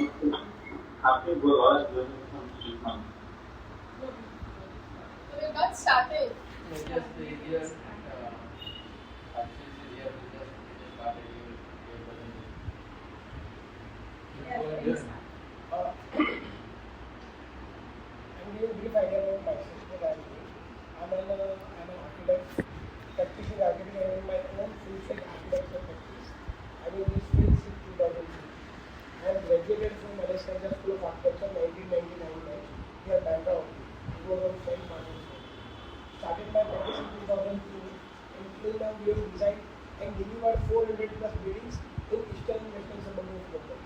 After was doing some treatment. So we got started. Just the year, actually the year we just started year Yes. I'm giving brief idea about myself. What I'm doing. I'm an architect, practicing architect. I have my own full-stack architecture practice. I've been in this field since 2003. I am graduated from Alexandria School of Architecture 1999 batch. Here, Bandra. It was on Saint Martin's Road. Started my practice in 2002. Until now, we have designed and delivered 400 plus buildings in eastern and western suburbs of Mumbai.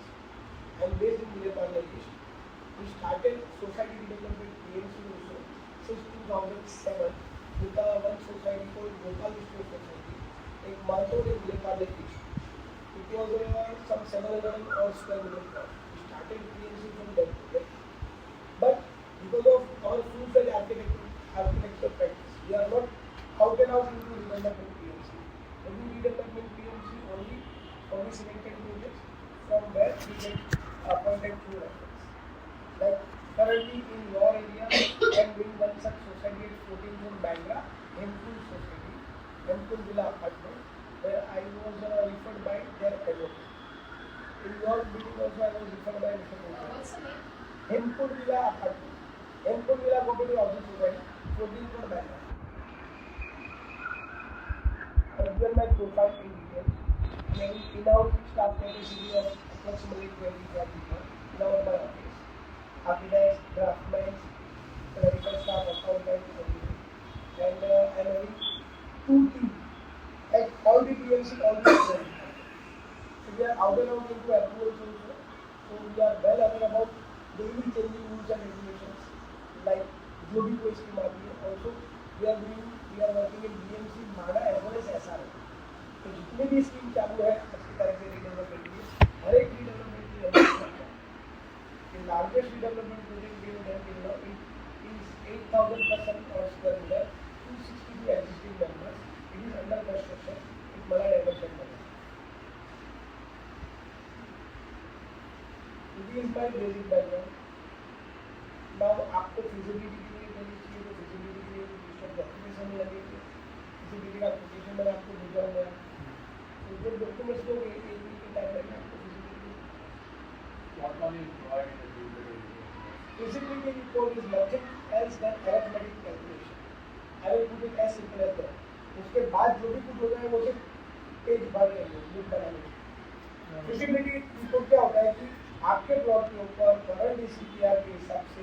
I am based in Vilayparla East. We started society development PMC also since 2007 with one society called Gopal Vishnu Society in Maltod in Vilayparla East. It was some 700 or square meter plot. We started PMC from that project. But because of our full-fledged architecture practice, we are not out and out into redevelopment PMC. We do redevelopment PMC only for the selected projects from where we get appointed through reference. Like currently in your area, I am doing one such society at 14 Zone Bandra, Hempul Society, Hempul Villa Apartment, where I was referred by their advocate. In your building also I was referred by Mr. Kumar. What's the name? Hempul Villa Apartment, Hempul Villa Cooperative Housing Society, 14 Zone Bandra. I have given my profile in detail. I have in-house staff capacity of approximately 25 people in my office. Architects, draftsmen, clerical staff, accountants, everything. And I'm having two teams at all the PMC, all the PMC. So we are out and out into approvals also. So we are well aware about daily changing rules and regulations like जो भी कोई scheme आती है. Also we are working in BMC, MADA as well as SRA. तो जितने भी scheme चालू है अच्छी तरह से रिडेवलपमेंट के लिए, हर एक रिडेवलपमेंट की the largest redevelopment project we have done in Law is 8,000 plus or square meter, 262 existing members. It is under construction in Malad Emerson. This is my basic background. Now आपको feasibility के लिए करनी चाहिए तो feasibility के लिए list of documentation में लगेंगे. feasibility का application मैंने आपको भेजा हुआ है. तो जो documents लोगे एक week के टाइम में आपको feasibility. what all is provided in the Feasibility report is nothing else than arithmetic calculation. I will put it as simple as that. उसके बाद जो भी कुछ होगा वो सिर्फ पेज भर लेंगे, बुक बनाने के. Feasibility report क्या होता है कि आपके प्लॉट के ऊपर करंट DCPR के हिसाब से,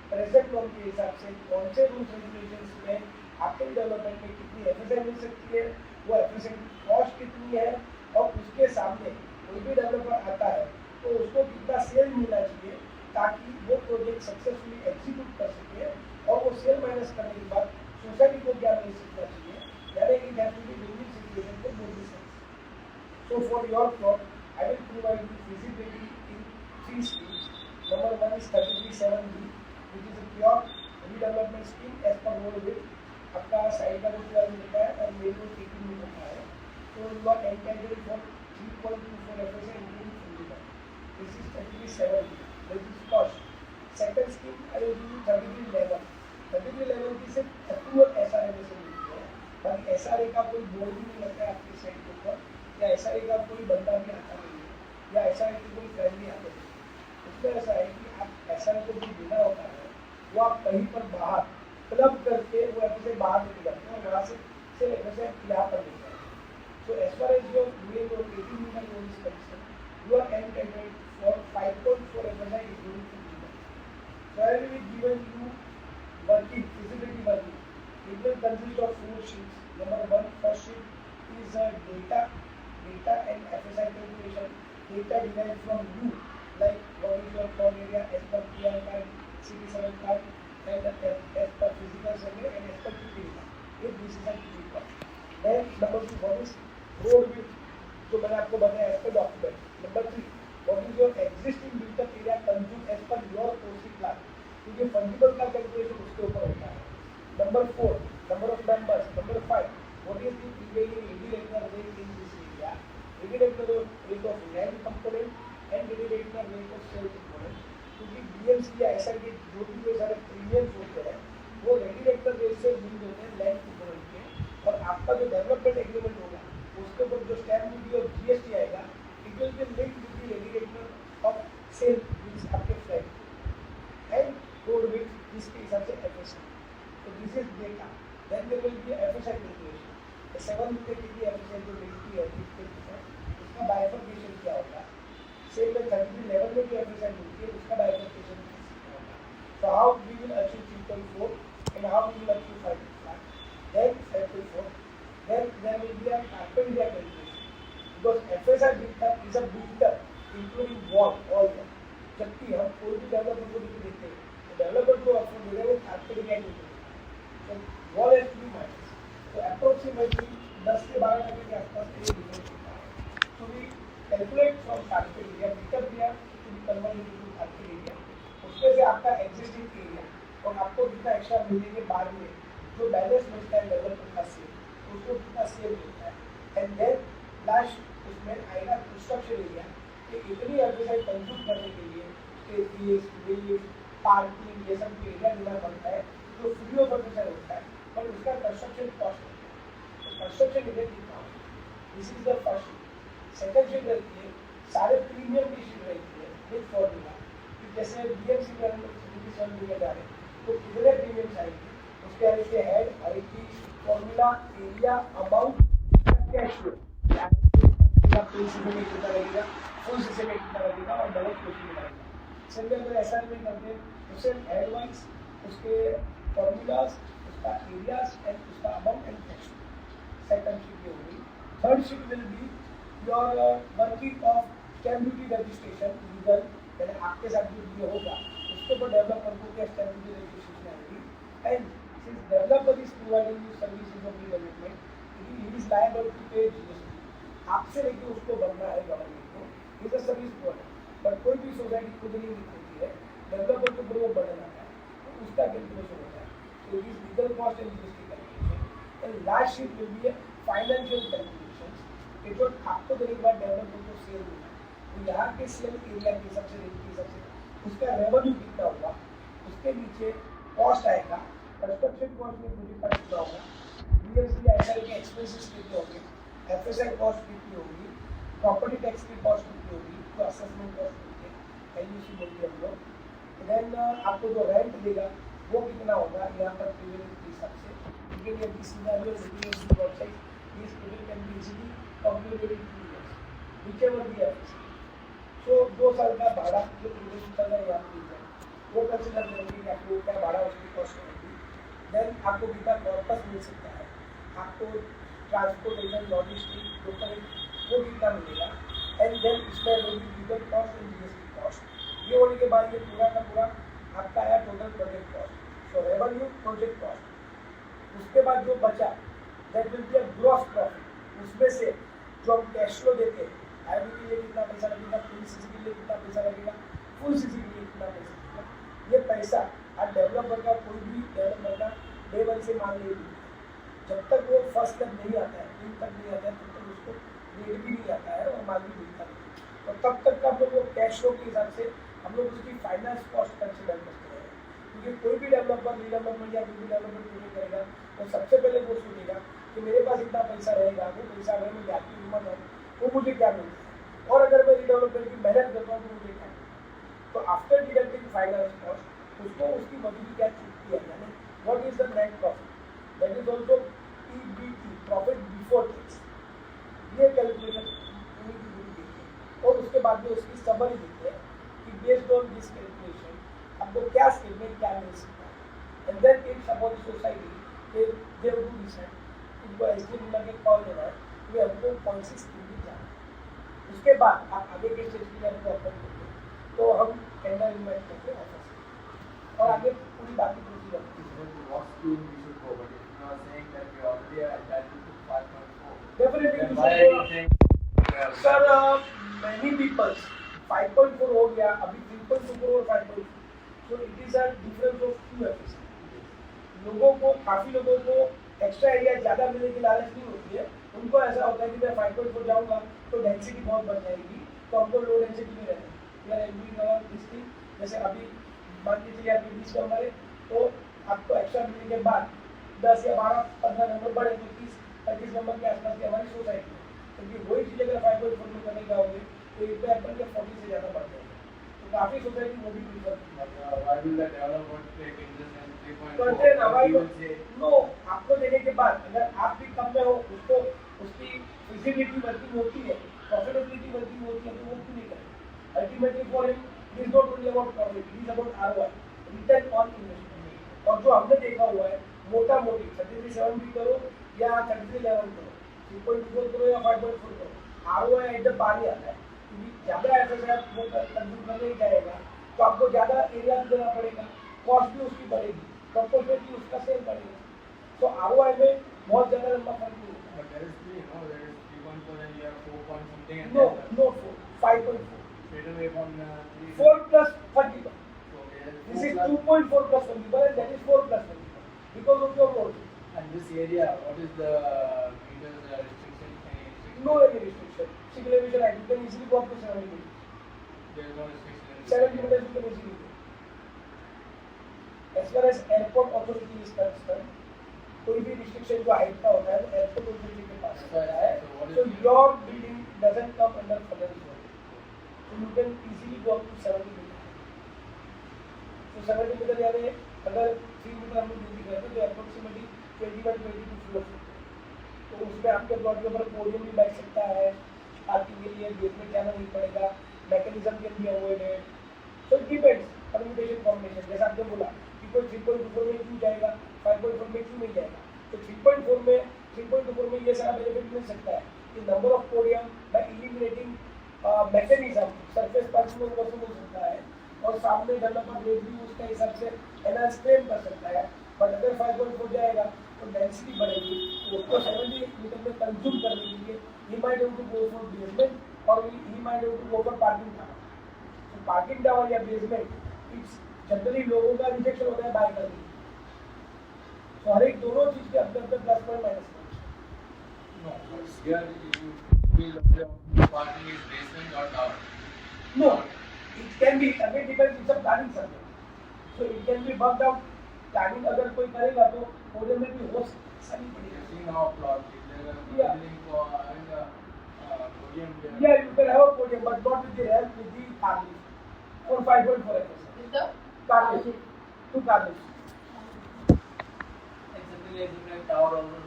प्रेजेंट लॉ के हिसाब से कौन से रूल्स रेगुलेशंस में आपके डेवलपमेंट में कितनी एफएसआई मिल सकती है, वो एफएसआई की कॉस्ट कितनी है, और उसके सामने कोई भी डेवलपर आता है तो उसको कितना सेल मिलना चाहिए ताकि वो प्रोजेक्ट सक्सेसफुली एग्जीक्यूट कर सके, और वो सेल माइनस करने के बाद सोसाइटी को क्या मिल सकना चाहिए, यानी कि that will be win win situation for both the sides. So for your plot I will provide you feasibility in 3 schemes. Number 1 is 33/7B, which is a pure redevelopment scheme as per road width. आपका side का जो 12 metre है और main road 18 metre का है, तो you are entitled for 3.24 FSI including full. This is 33/7B. This is first. Second scheme I will give you 33/11. 33/11 की सिर्फ अप्रूवल SRA में से मिलती है, बाकी SRA का कोई बोर्ड भी नहीं लगता है आपकी साइड के ऊपर, या SRA का कोई बंदा भी आता नहीं है, या SRA की कोई फ्रेंड भी आते नहीं. उसमें ऐसा है कि आप SRA को जो देना होता है वो आप कहीं पर बाहर क्लब करके वो एफएसआई बाहर लेके जाते हैं और वहाँ से एफएसआई यहाँ पर लेके जाते हैं. So as far as your main road 18 metre road is concern, you are entitled for 5.4 FSI including full metre. So I will be given you working, feasibility working. It will consist of 4 sheets. Number 1, first sheet is data and FSI calculation. Data derived from you, like what is your plot area as per PR card, CT7 card, and as per physical survey and as per TP card. If this is a TP card. Then number 2, what is road width? जो मैंने आपको बताया as per document. Number 3, what is your existing built up area consumed as per your OC plan? क्योंकि fungible का calculation उसके ऊपर होता है. Number 4, number of members. Number 5, what is the prevailing irregular rate in this area? Irregular rate of land component and irregular rate of sales या SR के जो भी कोई सारे प्रीमियम्स होते हैं वो रेगुलेटर रेट से लिंक होते हैं लैंड इक्विपमेंट के, और आपका जो डेवलपमेंट एग्रीमेंट होगा उसके ऊपर जो स्टैम्प ड्यूटी और जीएसटी आएगा it will be linked with the regulator of sale means आपके फ्लैट एंड कोड विद जिसके हिसाब से एफएसआई। तो this is data, then there will be FSI calculation. 7 रुपये के लिए एफएसआई जो मिलती है उसका बाइफर्केशन क्या होगा, सेम में 3311 में जो एफएसआई मिलती है उसका बाइफर्केशन क्या होगा। So how we will achieve 3.4 and how we will achieve 5.5, then 5.4, then there will be a carpet area calculation because FSI built up is a built up including wall all that। जबकि हम कोई भी developer को भी देते हैं तो developer को अफोर्ड दे रहे हैं वो carpet area calculation, so wall has to be minus, so approximately 10 से 12% के आसपास ये डिफरेंस होता है। So we calculate from carpet area built up area to be converted into carpet area, उसमें से आपका एग्जिस्टिंग एरिया और आपको कितना एक्स्ट्रा मिलने के बाद में जो बैलेंस बचता है डेवलपमेंट का सेल उसको कितना सेल मिलता है, एंड देन लास्ट उसमें आएगा कंस्ट्रक्शन एरिया कि इतनी एफएसआई कंज्यूम करने के लिए स्पेस पार्किंग ये सब एरिया देना पड़ता है जो फ्री ऑफ एफएसआई होता है, पर उसका कंस्ट्रक्शन कॉस्ट होता है। तो कंस्ट्रक्शन एरिया कितना होता है, this is the first sheet. Second sheet रहती है सारे प्रीमियम की शीट रहती है विद फॉर्मूला, जैसे बीएमसी का सर्टिफिकेशन लेके जा रहे हैं तो कितने प्रीमियम्स आएंगे उसके आगे के head IT formula area amount cash flow principle में कितना लगेगा, फुल सिस्टम में कितना लगेगा और डबल क्लोजिंग में लगेगा। सिंपल अगर ऐसा नहीं करते हैं तो सिर्फ हेड वाइज उसके फॉर्मूलाज उसका एरियाज एंड उसका amount and cash flow. Second sheet ये होगी। Third sheet will be your working of stamp duty registration legal, पहले आपके साथ जो ये होगा उसके ऊपर डेवलपर को क्या स्टैम्प ड्यूटी रजिस्ट्रेशन आएगी, and since developer is providing you services of development he is liable to pay GST. आपसे लेके उसको बनना है गवर्नमेंट को, इज अ सर्विस प्रोवाइडर, पर कोई भी सोसाइटी खुद नहीं दिखती है डेवलपर के ऊपर वो बर्डन आता है तो उसका कैलकुलेशन होता है। तो it is legal cost and GST calculation. And last sheet will be financial calculation कि जो आपको देने के बाद डेवलपर को सेल मिला तो यहाँ के सेल एरिया के हिसाब से रेट के हिसाब से उसका रेवेन्यू कितना होगा, उसके नीचे कॉस्ट आएगा, कंस्ट्रक्शन कॉस्ट में प्रोजेक्ट का कितना होगा, बीएसडी आईआर के एक्सपेंसेस कितने होंगे, एफएसआई कॉस्ट कितनी होगी, प्रॉपर्टी टैक्स की कॉस्ट कितनी होगी, तो असेसमेंट कॉस्ट कितनी है एलयूसी बोलते हैं हम लोग। देन आपको जो रेंट देगा वो कितना होगा यहाँ पर प्रीवियस के हिसाब से, क्योंकि ये this scenario review website this project can be easily completed in 2 years whichever the FSI. तो 2 साल का भाड़ा जो प्रीवियस चल रहा है यहाँ मिल जाए वो कंसिडर करेंगे कि आपको क्या भाड़ा उसकी कॉस्ट रहेगी। देन आपको कितना कॉर्पस मिल सकता है, आपको ट्रांसपोर्टेशन लॉजिस्टिक लोकल वो कितना मिलेगा, एंड देन इसमें legal cost and GST cost. ये होने के बाद ये पूरा का पूरा आपका आया टोटल प्रोजेक्ट कॉस्ट, सो रेवेन्यू प्रोजेक्ट कॉस्ट। उसके बाद जो बचा that will be a gross profit, उसमें से जो हम कैश फ्लो देते हैं आईबी के लिए कितना पैसा लगेगा, फुल सीसी के लिए कितना पैसा लगेगा, फुल सीसी के लिए कितना पैसा लगेगा, ये पैसा आज डेवलपर का कोई भी डेवलपर का डे वन से मान ले जब तक वो फर्स्ट तक नहीं आता है, दिन तक नहीं आता है, तब तक उसको रेट भी नहीं आता है और माल भी मिलता नहीं। तो तब तक का हम लोग वो कैश फ्लो के हिसाब से हम लोग उसकी फाइनेंस कॉस्ट कंसिडर करते हैं, क्योंकि कोई भी डेवलपर रीडेवलपमेंट या कोई भी डेवलपमेंट प्रोजेक्ट करेगा तो सबसे पहले वो सोचेगा कि मेरे पास इतना पैसा रहेगा, वो पैसा अगर मैं ब्याज की कीमत है वो मुझे क्या मिलता है, और अगर मैं रीडेवलपमेंट की मेहनत करता हूँ तो मुझे क्या मिलता है। तो आफ्टर डिडक्टिंग फाइनेंस कॉस्ट उसको उसकी मजदूरी क्या छूटती है, यानी what is the net profit, that is also PBT, profit before tax. ये कैलकुलेशन और उसके बाद में उसकी समरी देते हैं कि बेस्ड ऑन दिस कैलकुलेशन आपको क्या स्टेटमेंट क्या मिल सकता है, and then it's about society के दे विल डू डिसाइड इनको एसडी मिला के कॉल देना है कि हमको कौन सी स्कीम में जाना है। उसके बाद आप आगे के स्टेज के लिए हमको अप्लाई करते हैं तो हम टेंडर इन्वाइट करते हैं ऑफिस से और आगे पूरी बाकी procedure What scheme we should go, but if you are saying that we already are entitled to 5.4, definitely then why are you saying sir many people 5.4 हो गया, अभी 3.24 और 5.4, so it is a difference of 2 FSI। लोगों को काफी लोगों को extra area ज्यादा मिलने की लालच नहीं होती है, उनको ऐसा होता है कि मैं 5.4 जाऊंगा तो डेंसिटी बहुत बढ़ जाएगी तो हमको लो डेंसिटी में रहना है। जैसे अभी मान के चलिए आपके 20 मेंबर है तो आपको एक्स्ट्रा मिलने के बाद 10 या 12 15 नंबर बढ़े तो 30-35 नंबर के आसपास की हमारी सोसाइटी है। क्योंकि वही चीज़ अगर 5.4 में करने जाओगे तो ये पे अपन के 40 से ज़्यादा बढ़ जाएगा। तो काफ़ी सोसाइटी वो भी प्रीफर करते हैं ना भाई। नो आपको देने के बाद अगर आप भी कम में हो उसको उसकी फिजिबिलिटी वर्किंग होती है, प्रॉफिटेबिलिटी वर्किंग होती है तो वो क्यों नहीं करें। Ultimately for him it is not only about profit, it is about ROI, return on investment. और जो हमने देखा हुआ है मोटा मोटी 33.7 करो या 33.11 करो, 3.4 करो या 5.4 करो, आरओआई एकदम पानी आता है। क्योंकि ज़्यादा ऐसा आप वो कंज्यूम करने ही जाएगा तो आपको ज़्यादा एरिया भी देना पड़ेगा, कॉस्ट भी उसकी बढ़ेगी, प्रपोर्शनली उसका सेल बढ़ेगा। तो आरओआई में बहुत ज़्यादा लंबा फर्क नहीं होता। But there is 3, no? There is 3.4 and you have 4 point something and No, then no 4, 5.4. straight away from 3. 4 plus 30. So there is This 4 is plus. 2.4 plus 20, and that is 4 plus 20 because of your road. And this area, what is the meters restriction? Any restriction? No any restriction. Single elevation height, you can easily go up to 70 meters. There is no restriction. 70 meters you can easily go. As far as airport authority is concerned, कोई भी restriction जो height का होता है वो airport authority के पास होता है. So your building doesn't come under federal zone. So you can easily go up to 70 meters. So 70 meter यानी अगर 3 मीटर हम लोग ड्यूटी करते हैं तो अप्रोक्सीमेटली 21-22 फ्लोर होते हैं। तो उसमें आपके प्लॉट के ऊपर पोडियम भी बैठ सकता है, पार्किंग के लिए बेसमेंट जाना नहीं पड़ेगा, mechanism can be avoided. So it depends permutation combination. जैसा आपने बोला कि कोई 3.24 में क्यों जाएगा, 5.4 में क्यों नहीं जाएगा, तो 3.24 में ये सारा बेनिफिट मिल सकता है कि number of podium bye eliminating mechanism surface parking में वैसे मिल सकता है और सामने डेवलपर रेट भी उसका हिसाब से एनहांस क्लेम कर सकता है। बट अगर 5.4 जाएगा तो डेंसिटी बढ़ेगी, तो उसको 70 मीटर में कंज्यूम करने के लिए he might have to go for basement or he might have to go for parking tower. So parking tower या basement it's जनरली लोगों का रिजेक्शन होता है बाय करने। तो हर एक दोनों चीज के अपने अपने plus point minus point. No, but here you feel parking is basement or tower. No, it can be again depends it's a planning subject. So it can be worked out. Planning अगर कोई करेगा तो होने में भी हो सकता है। See now plot. There are building for having a podium there. Yeah, you can have a podium, but not with the ramp, with the car lift. For 5.4 acres. With the Car lift. 2 car lifts. Exactly tower also.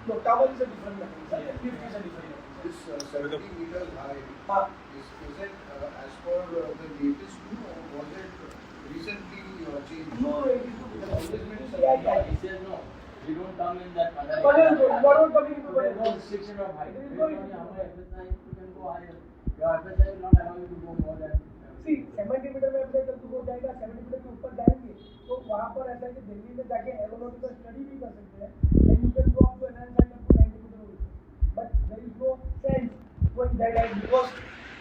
No, tower is a different mechanism. Lift is a different mechanism. This 70 meters high, हाँ, is it as per the latest rule or was it recently changed? no, it is yeah. He says no. We don't come in that manner. But you are not coming into There is no it. restriction of height. There is Based no on our FSI, you can go higher. Your FSI will not allow you to go more than. See, 70 metre में अपने कल हो जाएगा, 70 metre के ऊपर जाएंगे तो वहाँ पर ऐसा है कि दिल्ली में जाके एरोनॉटिकल स्टडी भी कर सकते हैं and you can go up to an height up to 90 metre also. But there is no sense going that height because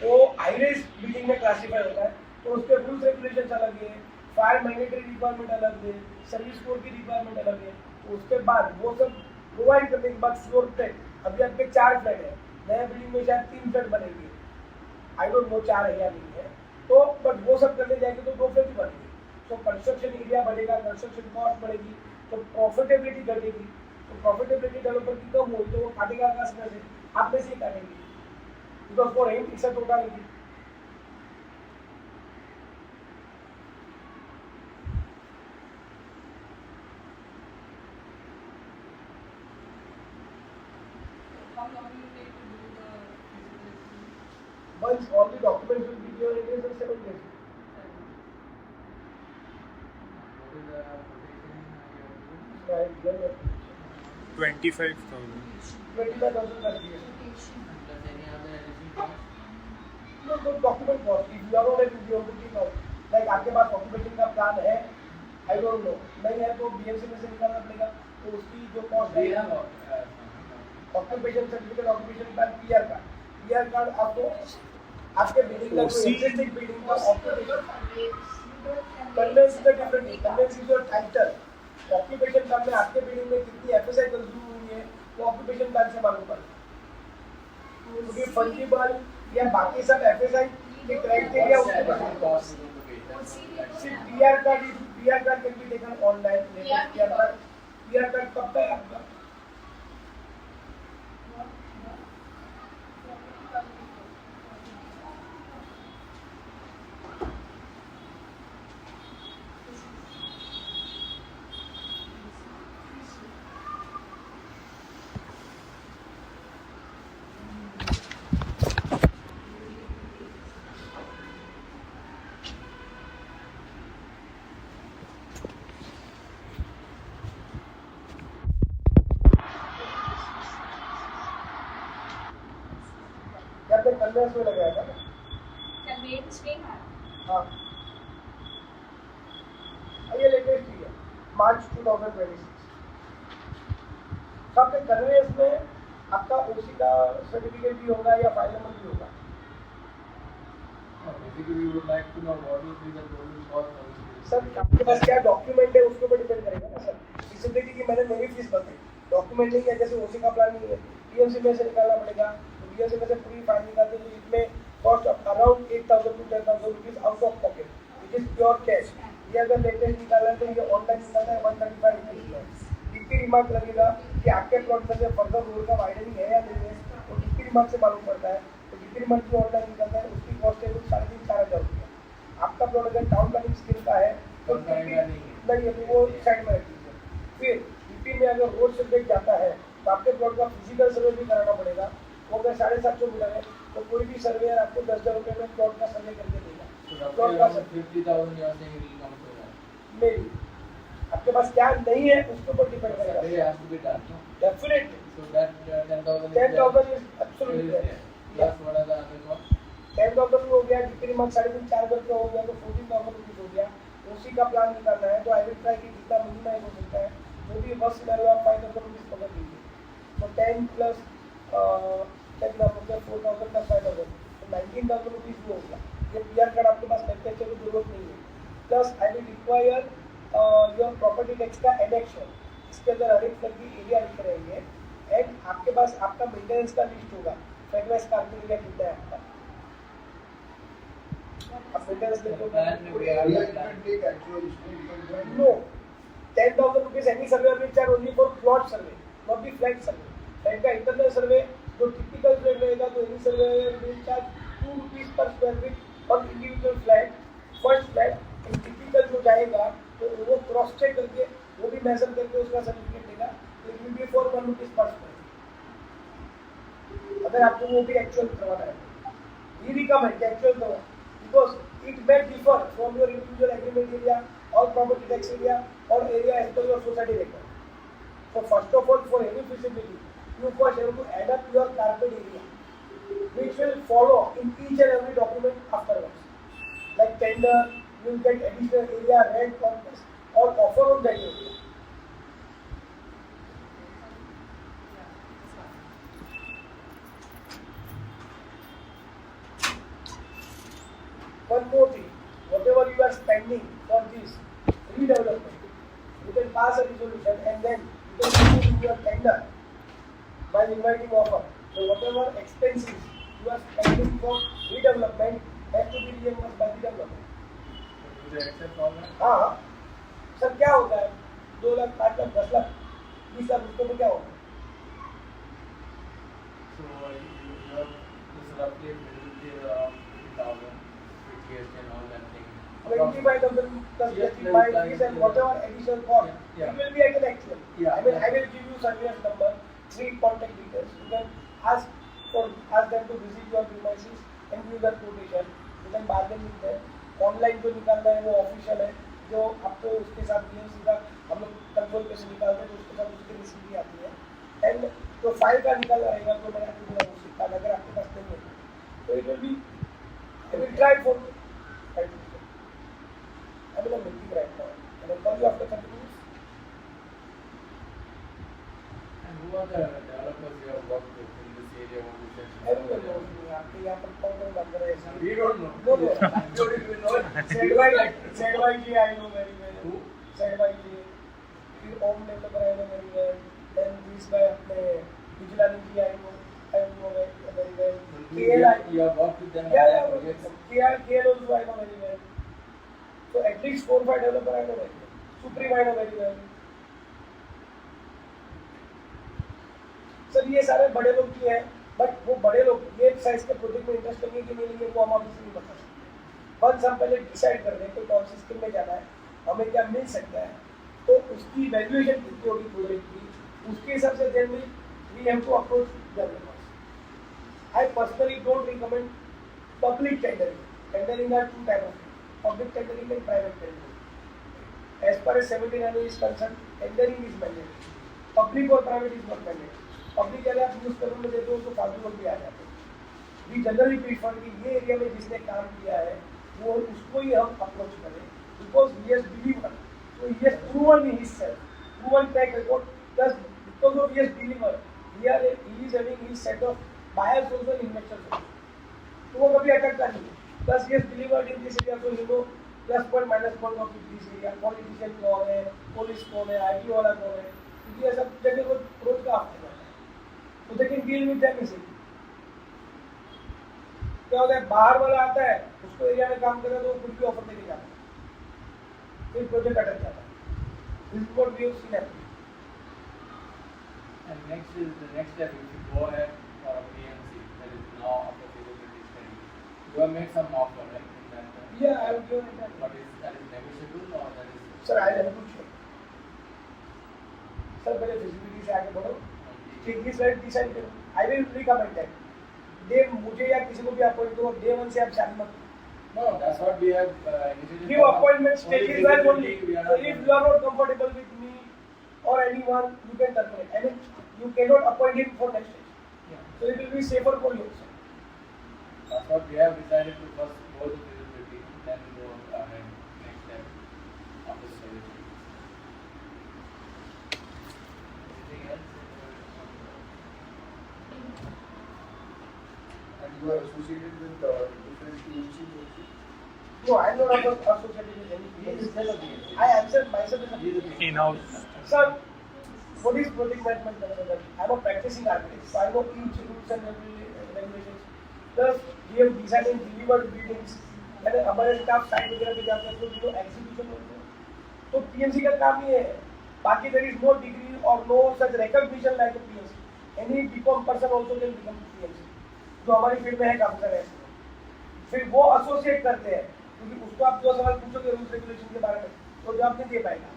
वो हाई राइज बिल्डिंग में क्लासीफाई होता है तो उसके रूल्स रेगुलेशंस अलग है, फायर मैंडेटरी रिक्वायरमेंट अलग है, सर्विस कोड की रिक्वायरमेंट अलग है। तो उसके बाद वो सब प्रोवाइड करने के बाद फ्लोर पे अभी आपके 4 फ्लैट है, नया बिल्डिंग में शायद 3 फ्लैट बनेंगे, आई डोंट नो 4 है या नहीं है, तो बट वो सब करने जाएंगे तो 2 फ्लैट ही बनेंगे। तो कंस्ट्रक्शन एरिया बढ़ेगा, कंस्ट्रक्शन कॉस्ट बढ़ेगी, तो प्रॉफिटेबिलिटी घटेगी। तो प्रॉफिटेबिलिटी डेवलपर की कम हुई तो वो काटेगा कहाँ से, आप में से ही काटेंगे, because for him it's a totality. how long you take to do the feasibility? Once all the documents will be there, it is a 7 days. What is the quotation you are doing? Right, yeah, 25,000. 25,000 per year. Plus any other additional cost? No, no document cost. If you are not able to take out, like आपके पास occupation का plan है, I don't know, नहीं है तो BMC में से निकालना पड़ेगा, तो उसकी जो कॉस्ट We है, have occupation certificate, occupation plan, PR card आपको आपके बिल्डिंग का कोई एग्जिस्टिंग बिल्डिंग का occupation conveyance is different, conveyance is your title. Occupation plan में आपके बिल्डिंग में कितनी एफएसआई कंज्यूम हुई है वो ऑक्यूपेशन प्लान से मालूम पड़ेगा, क्योंकि फंजिबल या बाकी सब एफएसआई के क्राइटेरिया उसके पास cost is going to be. See, PR card can be taken online. PR card कब तक है आपका? क्या आपने कन्वेंस में लगाया था ना? हाँ, ये लेटेस्ट ही है, मार्च 2026। तो आपके कन्वेंस में आपका ओसी का सर्टिफिकेट भी होगा या फाइल नंबर भी होगा? Basically, we would like to know what will be the total cost of this. Sir आपके पास क्या डॉक्यूमेंट है उसके ऊपर डिपेंड करेगा ना सर। इसे देखिए कि मैंने मेरी फीस बताई, डॉक्यूमेंट नहीं है, जैसे ओसी का प्लान नहीं है, पीएमसी में से निकालना पड़ेगा, तो पीएमसी में से पूरी फाइल निकालते हैं, तो इसमें cost of around 8,000 to 10,000 rupees out of pocket, it is pure cash. ये अगर लेटेस्ट निकालना है तो ये ऑनलाइन निकालना है 135 रुपीज। डिप्टी रिमार्क लगेगा कि आपके प्लॉट में से फर्दर रोड का वाइडनिंग है या नहीं है, तो डिप्टी रिमार्क से मालूम पड़ता है। तो डिप्टी रिमार्क जो ऑनलाइन निकलता है उसकी कॉस्ट है 3,500-4,000 रुपया। आपका प्लॉट अगर टाउन प्लानिंग स्कीम का है तो नहीं है, तो वो साइड में रख दीजिए। फिर यूपी में अगर रोड सब्जेक्ट जाता है तो आपके प्लॉट का फिजिकल सर्वे भी कराना पड़ेगा। वो अगर 750 मीटर है तो कोई भी सर्वेयर आपको 10,000 रुपये में प्लॉट का सर्वे करके देगा। प्लॉट का 50,000 यहाँ से will come to that. मेरी आपके पास क्या नहीं है उसके ऊपर डिपेंड Survey करेगा। has to be done, no? Definitely So that 10,000 is 10,000 there. Is absolutely Is there. Plus what are the other costs? 10,000 हो गया, डिप्टी रिमार्क 3,500 का हो गया, तो 14,000 रुपीज हो गया। उसी का प्लान निकालना है तो आई विल ट्राई कि जितना मिनिमाइज हो सकता है, जो भी बस सिनेरियो आप 5,000 रुपीज पकड़ लीजिए, तो 10 प्लस 10 का मतलब 4,000 प्लस 5,000, तो 19,000 रुपीज भी हो गया। ये पीआर कार्ड आपके पास मैन्युफैक्चर की जरूरत नहीं है। Plus I will require your property tax का एनेक्शन, इसके अंदर हर एक फ्लैट की एरिया लिख रहेंगे, एंड आपके पास आपका मेंटेनेंस का लिस्ट होगा, फ्रेगनेस कार्पेट एरिया कितना है आपका, आप मेंटेनेंस लिख area you can take actual estimate. No, 10,000 rupees any surveyor will charge only for plot survey, not the flat survey. Flat का internal survey जो typical flat रहेगा तो any surveyor will charge 2 rupees per square feet on individual flat, first flat. and typical जो जाएगा तो वो cross check करके वो भी मेजर करके उसका सर्टिफिकेट देगा, तो it will be for 1 rupees per square feet. अगर आपको वो भी एक्चुअल करवाना है, ये भी कम है कि एक्चुअल करवाना, because it may differ from your individual agreement area or property tax area or area as per your society record. So first of all, for any feasibility, you first have to add up your carpet area, which will follow in each and every document afterwards. Like tender, you will get additional area, rent, contest, or offer on that area. One more thing, whatever you are spending for this redevelopment, you can pass a resolution and then you can put in your tender by inviting offer. So whatever expenses you are spending for redevelopment has to be reimbursed by the developer. Do they accept all that? हाँ sir, क्या होता है 2 लाख 5 लाख 10 लाख 20 लाख उसको तो क्या होता है? So you have this roughly will be around 50,000 with GST and all that thing. 25,000 plus Yes, GST by fees and whatever additional cost, Yeah. it will be at an actual. Yeah. I mean, I will give you surveyor's number, 3 contact details. You can ask them to visit your premises and give their quotation. You can bargain with them. Online जो निकालना है वो official है, जो आपको उसके साथ BMC का हम लोग कंट्रोल पे से निकालते हैं तो उसके साथ उसकी रिसीट भी आती है। एंड जो फाइल का निकालना रहेगा तो मैंने आपको बोला वो सिक्का अगर आपके पास नहीं है तो it will be I will try for I will make right now and I call you after 30 minutes. And who are the developers you have worked with in this area? What is that? Everyone knows me. आपके यहाँ पर कौन बात कर रहे हैं? We don't know. No, no. You don't even know. Said by G, I know very well. Who? Said by G. फिर home developer I know very well. Then this guy अपने Vigilante G I know very well. KL You have worked with them. Yeah, KL also I know very well. So at least 4-5 developer I know very well. Supreme I know very well. Sir ये सारे बड़े लोग भी हैं, but वो बड़े लोग ये साइज के प्रोजेक्ट में इंटरेस्ट लेंगे कि नहीं लेंगे वो हम अभी से नहीं बता सकते। वंस हम पहले डिसाइड कर दें कि कौन सी स्कीम में जाना है, हमें क्या मिल सकता है, तो उसकी वैल्यूएशन कितनी होगी प्रोजेक्ट की, उसके हिसाब से then we have to approach developers. I personally don't recommend public tendering. Tendering are two type of public tendering and private tendering. As per 17 is concerned, tendering is mandatory, public और private is not mandatory. Public area आप use करने में देते हो तो फालतू लोग भी आ जाते हैं। वी जनरली प्रीफर कि ये एरिया में जिसने काम किया है वो उसको ही हम अप्रोच करें, because he has delivered, so he has proven himself, proven track record, thus because of he has delivered, he is having his set of buyers also and investors also, तो वो कभी अटकता नहीं है। Thus he has delivered in this area, so you know plus point minus point of this area, politician कौन है, police कौन है, IT वाला कौन है, क्योंकि ये सब जगह को रोज का आपके तो they can deal with them easily। क्या होता है, बाहर वाला आता है, उसको एरिया में काम करे तो वो कुछ भी ऑफर देके जाता है, फिर प्रोजेक्ट अटक जाता है। This is what we have seen happen। And next step if you go ahead for a PMC that is now after feasibility study, you have made some offer, right? In that, Yeah, I will give it that। but that is negotiable or that is? Sir, I have to check। Sir पहले feasibility से आगे बढ़ो, changes right decide करो। I will recommend that day मुझे या किसी को भी अपॉइंट करो, डे 1 से आप शादी मत करो। No, that's what we have initiated. Give appointment stages where only, We are so not if you are not comfortable with me or anyone, you can terminate। I mean, you cannot appoint him for next stage, Yeah. so it will be safer for you। That's what we have decided to first go to feasibility, then go ahead next step after the feasibility. Anything else? And you are associated with different PMCs also? No, I am not associated with any PMC। I answered myself as a PMC। In-house. Sir, what is project management consultant? I am a practicing architect, so I know each rules and regulations. Plus, we have designed and delivered buildings, and हमारे staff site वगैरह पे जाते हैं तो जो execution होते हैं, तो PMC का काम ये है। बाकी there is no degree or no such recognition like a PMC। Any BCom person also can become PMC, जो हमारी फील्ड में है काफी सारे ऐसे। फिर वो एसोसिएट करते हैं, क्योंकि उसको आप जो सवाल पूछोगे रूल्स रेगुलेशन के बारे में तो जवाब नहीं दे पाएगा,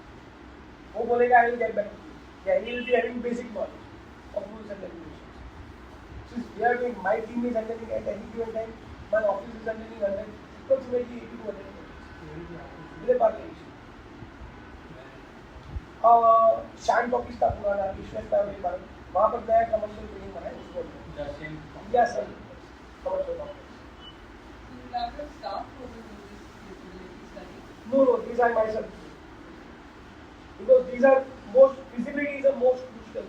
वो बोलेगा I will get back to you, या he will be having basic knowledge of rules and regulations. Since we are doing, my team is handling at any given time, my office is handling 100, approximately 80 to 100 projects। मेरे पास है शांत office का पुराना ईश्वर का बारे, वहाँ पर नया कमर्शियल बिल्डिंग बना है उसको Just in या sir commercial office. You have your staff who will do this feasibility study. No, these are myself. Because these are most, visibility is the most crucial.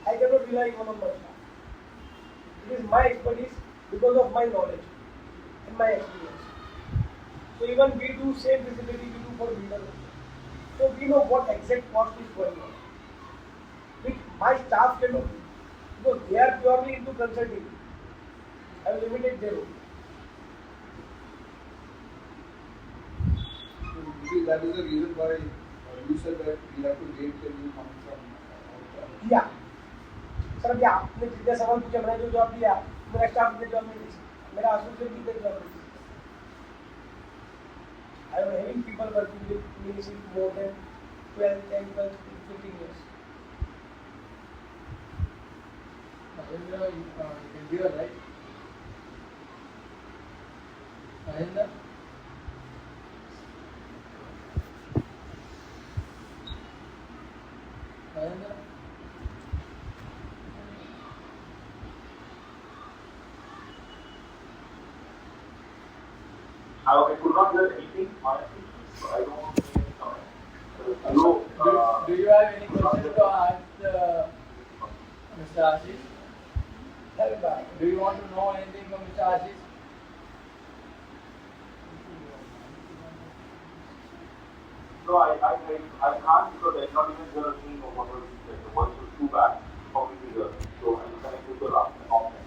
I cannot rely on my staff. It is my expertise because of my knowledge and my experience. So even we do same visibility we do for builders. So we know what exact cost is going on, which my staff cannot do because they are purely into consulting. I have limited their role. So that is the reason why you said that we have to wait till you come from outside. Yeah. Sir अभी आपने जितने सवाल पूछे मैंने जो जवाब दिया, मेरा स्टाफ ने जवाब नहीं दिया, मेरा एसोसिएट भी जवाब नहीं दिया। I am having people working with me since more than 12, 10, 12, 15 years. Mahendra, you can hear, right? Mahendra? Mahendra? I could not hear anything, honestly, so I don't want to say any comment. Do you have any question to ask Mr. Ashish? Very bad. Do you want to know anything from Mr. Ashish? No, I can't because I not even hear a thing of what was said. The voice was too bad for me to hear. So I connected to the last option.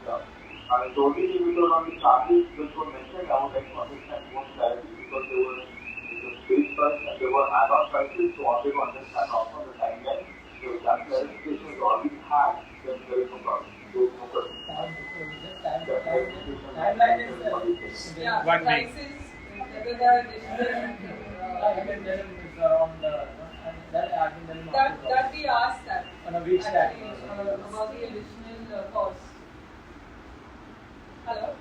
Yeah. And the only thing which was on the charges which were mentioned, I would like to understand more clarity because because there were base price and there were add-on prices, so wanted to understand also the timeline. So that clarification is already had, then there is no problem. There is no question. Timeline is Yeah, 1 week. prices, whether there are additional, I can tell him it's around and then I can tell him that we asked that. on a week's time. Actually, about the additional cost. Hello?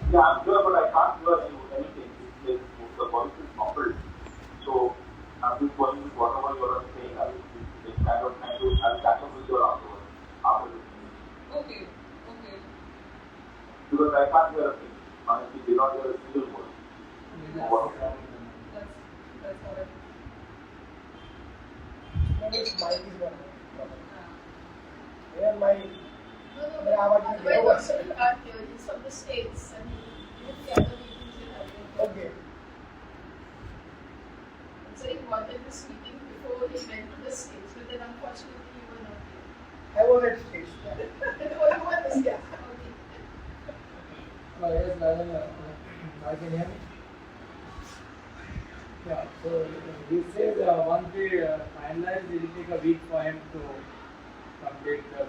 Yeah, I'm sure, but I can't hear anything. The voice is muffled. So I'm just going with whatever you are saying. I will just kind of I'll catch up with you after this meeting. Okay, okay. Because I can't hear a thing. Honestly, did not hear a single word. That's all right. Maybe it's mic is one problem. Yeah. Here my No, मेरा आवाज but नहीं otherwise गया also you can't hear. He's from the States and you the other meetings you have. Okay. So he wanted this meeting before he went to the States, but then unfortunately you were not here. I was at stage. Oh, you were this guy. Okay. Yes, I can hear me. Yeah, so he says once we finalize, it will take a week for him to complete the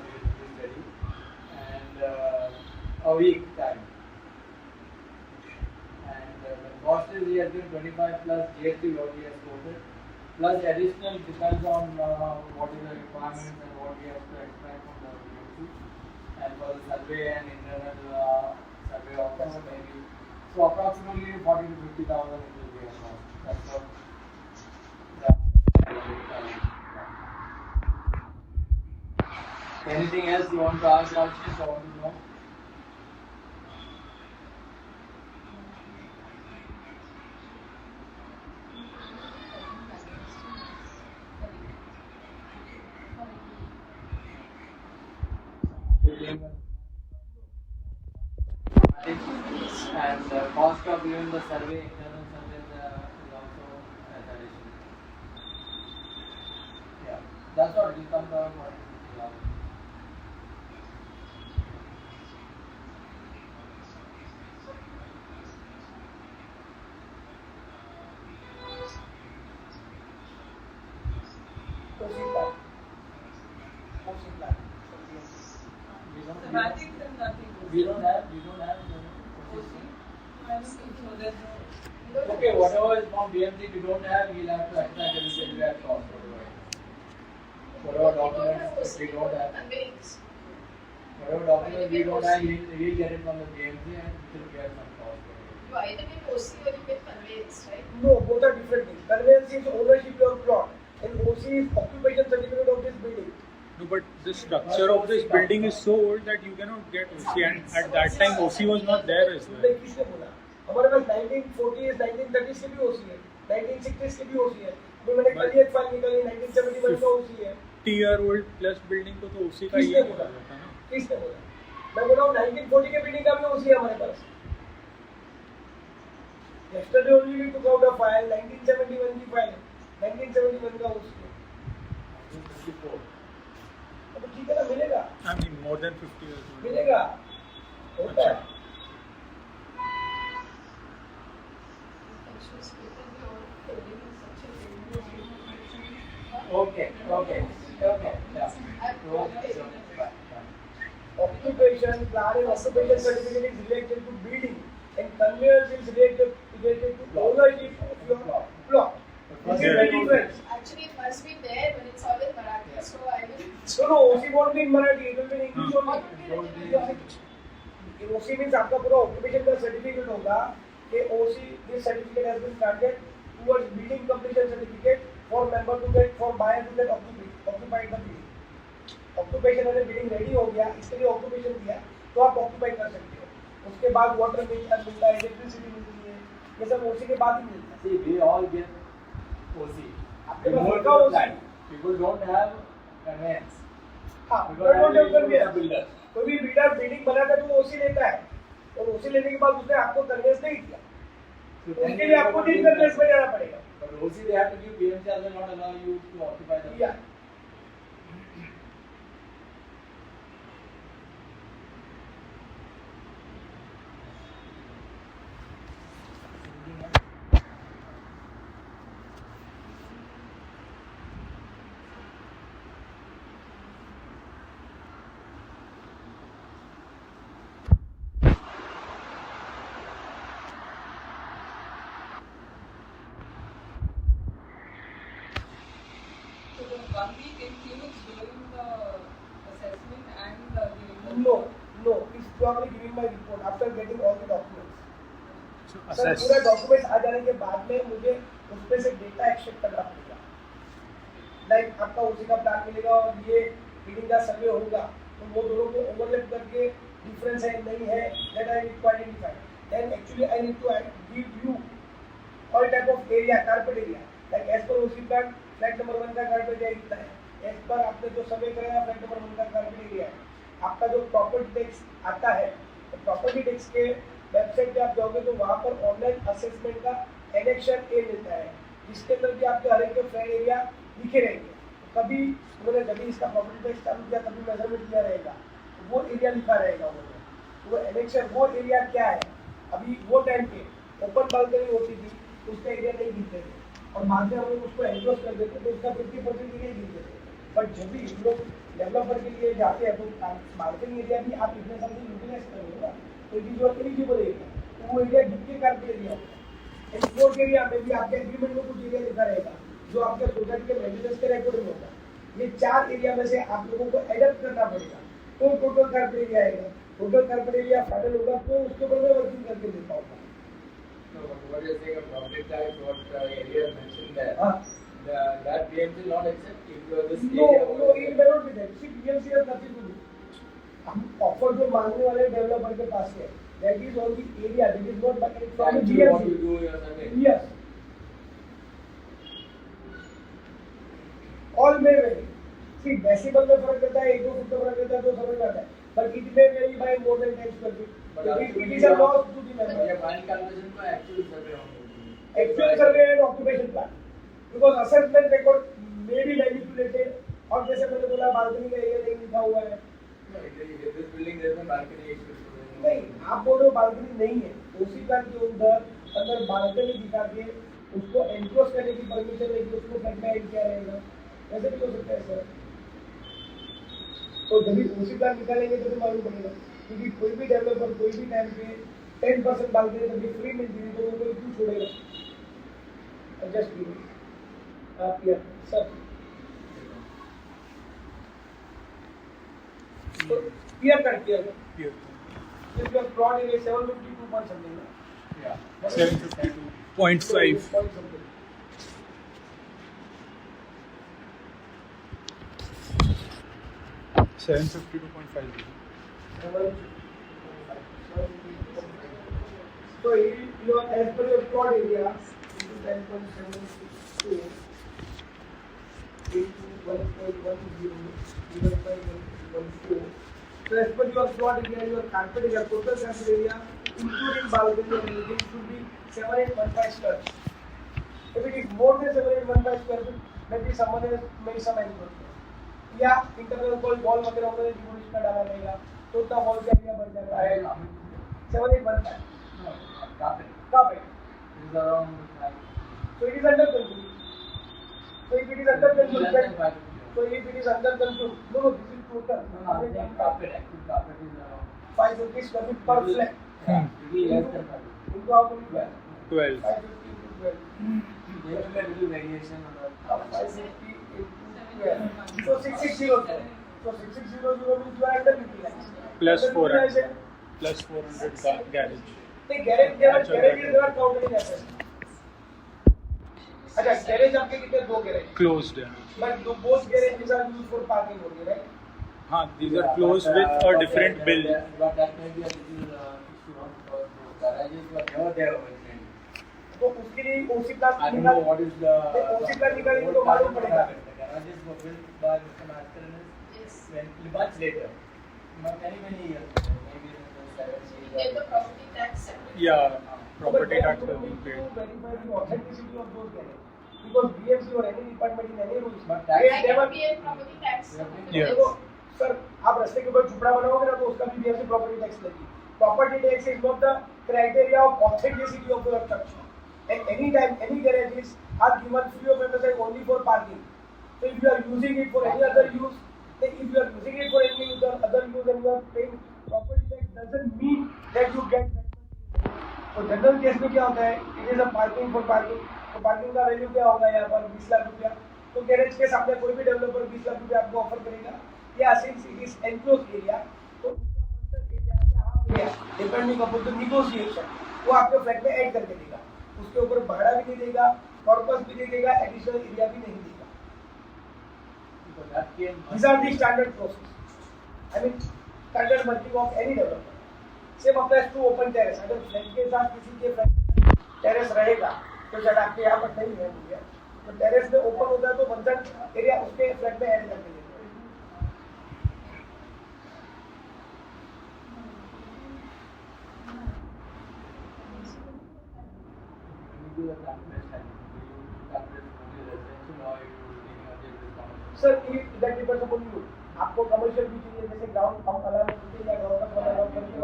study and a week time. And the cost is he has been 25 plus GST what he has quoted, plus additional depends on what is the requirements and what he has to extract from the BMC, and for the survey and internal survey also maybe. So approximately 40 to 50,000 it will be a cost. That's what. Anything else you want to ask, Ashish, or want to know? And the cost of doing the survey, internal survey is also an addition. Yeah, that's what will come down what is Semantics and nothing. we don't have OC? I don't think so. There's no. okay, whatever is from BMC we don't have, we'll have to extract and we'll get at cost. Whatever documents we don't have. Whatever documents we don't have, we'll get it from the BMC and we'll get some cost. You either get OC or you get conveyance, right? No, both are different things. Conveyance is ownership of your plot, and OC is occupation certificate of this building. No, but the structure of this building is so old that you cannot get OC, and at that time OC was not there as तुमने well. किसने बोला? हमारे पास 1940s, 1930s के भी OC है, 1960s के भी OC है. अभी मैंने कल ही एक फाइल निकाली 1971 का OC है. 50-year-old plus building को तो OC का ही किसने बोला बोला? जाता ना. किसने बोला? मैं बोला हूँ 1940 के बिल्डिंग का भी OC है हमारे पास. Yesterday only we took out a file 1971 की फाइल, 1971 का OC है. अब ठीक है ना, मिलेगा. I mean more than 50 years old. मिलेगा. होता है. Okay. Yeah. Occupation, plan and occupation certificate is related to building, and conveyance is related to ownership of your plot. This is very different. Actually, it must be there, but it's all in Marathi, so I will. No, OC won't be in Marathi, it will be in English only. OC means आपका पूरा occupation का certificate होगा कि OC this certificate has been granted towards building completion certificate for member to get, for buyer to get occupied the building. Occupation अगर building ready हो गया, इसके लिए occupation दिया, तो आप occupy कर सकते हो. उसके बाद water मिलता है, electricity मिलती है, ये सब OC के बाद ही मिलता है. See, we all get OC. आपके We पास go होगा to the OC. plan. People don't have conveyance. हाँ, Because but don't have I conveyance. builder. कोई भी बिल्डर बिल्डिंग बनाता है तो वो OC लेता है, और OC लेने के बाद उसने आपको कन्वेंस नहीं दिया, So उसके लिए आपको डील कन्वेंस में जाना पड़ेगा. But OC they have to give, BMC will not allow you to occupy the Yeah. week includes doing the assessment and giving the No, no, it's probably giving my report after getting all the documents. So sir assess. पूरा document आ जाने के बाद में मुझे उसमें से data extract करना पड़ेगा. लाइक आपका उसी का प्लान मिलेगा और ये बिल्डिंग का सर्वे होगा तो वो दोनों को ओवरलैप करके डिफरेंस है नहीं है that I need to identify. Then actually I need to give you all type of area carpet area like as per उसी प्लान फ्लैट नंबर 1 का कारपेट एरिया कितना है, एज पर आपने जो सर्वे कराया फ्लैट नंबर 1 का कारपेट एरिया है. आपका जो प्रॉपर्टी टैक्स आता है तो प्रॉपर्टी टैक्स के वेबसाइट पे आप जाओगे तो वहाँ पर ऑनलाइन असेसमेंट का एनेक्शन ए मिलता है जिसके अंदर भी आपके हर एक के फ्लैट एरिया लिखे रहेंगे. तो कभी उन्होंने जब इसका प्रॉपर्टी टैक्स चालू किया तभी मेजरमेंट किया रहेगा तो वो एरिया लिखा रहेगा उन्होंने. तो वो एनेक्शन वो एरिया क्या है, अभी वो टाइम पे ओपन बालकनी होती थी तो उसका एरिया नहीं गिनते थे और बाद में हम लोग उसको एनक्लोज कर देते तो उसका 50% एरिया गिनते थे. बट जब भी हम लोग डेवलपर के लिए जाते हैं तो बालकनी एरिया भी आप इतने साल से यूटिलाइज करोगे ना तो it is your eligible area. तो वो एरिया गिन के कारपेट एरिया होगा. एक्सपोर्ट एरिया में भी आपके एग्रीमेंट में कुछ एरिया लिखा रहेगा जो आपके सोसाइटी के मेंटेनेंस के रिकॉर्ड में होगा. ये 4 एरिया में से आप लोगों को एडप्ट करना पड़ेगा तो टोटल कारपेट एरिया आएगा. टोटल कारपेट एरिया फाइनल होगा तो उसके ऊपर मैं वर्किंग करके दे पाऊंगा. So what you're saying about property tax, what area mentioned there, हाँ. that BMC will not accept if you are this No, area. no, it may not be that. See, BMC has nothing to do. हम offer जो मांगने वाले developer के पास है, that is on the area, that is not buying from the Actually, what you BMC. do your survey. Yes. All may vary. See, decibel में फर्क रहता है, 1-2 फुट का फर्क रहता है तो समझ में आता है. But it may vary by more than 10 square feet. But It is a loss to the member. your final calculation for actual survey only. Actual survey and occupation plan. Because assessment record may be manipulated. और जैसे मैंने बोला balcony का area नहीं लिखा हुआ है. No, if this building there is no balcony issue. नहीं, आप बोल रहे हो बालकनी नहीं है. उसी प्लान के अंदर बालकनी दिखा के उसको एनक्लोज करने की परमिशन लेके उसको फ्लैट में ऐड किया रहेगा. ऐसे भी हो सकता है सर. तो जब भी उसी प्लान निकालेंगे तो भी मालूम पड़ेगा क्योंकि कोई भी डेवलपर कोई भी टाइम पे 10% बालकनी जब भी फ्री मिलती है तो वो कोई क्यों छोड़ेगा. एडजस्ट कीजिए आप किया सर. तो क्लियर कर दिया Here. if your plot is 752 point something ना. Yeah. 752.5. Point something. So your as per your plot area into 10.762 into 1.10 divided by 1.14. So as per your plot area, your carpet area, total carpet area, including balcony and everything, should be 7815 square. If it is more than 7815 square feet, maybe someone has made some encroachment. या internal कोई wall वगैरह उन्होंने demolish कर डाला रहेगा तो उतना wall का एरिया बढ़ जाता है. 7815. No, carpet. Carpet. It is around 5. So it is under control. So if it is under control, Less then than 5. so if it is under control, no, this is total. No, I'm saying carpet. Actual carpet is around 550 square feet per flat. little less than 5. Into how many flats? 12. 550 into 12. There will be a little variation on the 550 into 12. So 6600. So 6600 means you are underutilized. Plus 400. Underutilized. Plus 400 garage. नहीं garage is not counted in asset. अच्छा garage आपके कितने 2 garage Closed. But both garages are used for parking only right. हाँ, these are closed with a different bill. But that may be a little issue because the garages were never there originally. तो उसके लिए OC plan I don't know what is the. OC plan निकालेंगे तो मालूम पड़ेगा. The garages were built by Mr. Mascarenhas Yes. much later, many years later, maybe in the 70s. Get the property tax separate. Yeah, property But tax then will you be need paid. to verify the authenticity of those garages because BMC or any department in any rules But tax- they I never can pay property tax. Yeah. देखो sir आप रास्ते के ऊपर झुपड़ा बनाओगे ना तो उसका भी BMC प्रॉपर्टी टैक्स लगेगी. Property tax is not the criteria of authenticity of your structure. At any time, any garages are given free of exercise only for parking. So if you are using it for any other use, then if you are using it for any other use and you are paying property tax, doesn't mean that you get that much. So general case में क्या होता है? It is a parking for parking. तो parking का value क्या होगा यहाँ पर 20 लाख रुपया. तो गैरेज के सामने कोई भी डेवलपर 20 लाख रुपए आपको ऑफर करेगा, या since it is enclose area तो डिपेंडिंग अपॉन द नेगोशिएशन वो आपके फ्लैट में ऐड करके देगा, उसके ऊपर भाड़ा भी नहीं देगा, कॉर्पस भी नहीं देगा, एडिशनल एरिया भी नहीं देगा। These are the standard process. I mean standard working of any developer. Same applies to open terrace. अगर फ्लैट के साथ किसी के फ्लैट टेरेस रहेगा तो शायद आपके यहाँ पर नहीं है भैया, तो टेरेस में ओपन होता है तो बंधन एरिया उसके फ्लैट में ऐड करके देते हैं। Sir that depends upon you. आपको कमर्शियल भी चाहिए, जैसे ग्राउंड हम अलग या ग्राउंड का अलग करके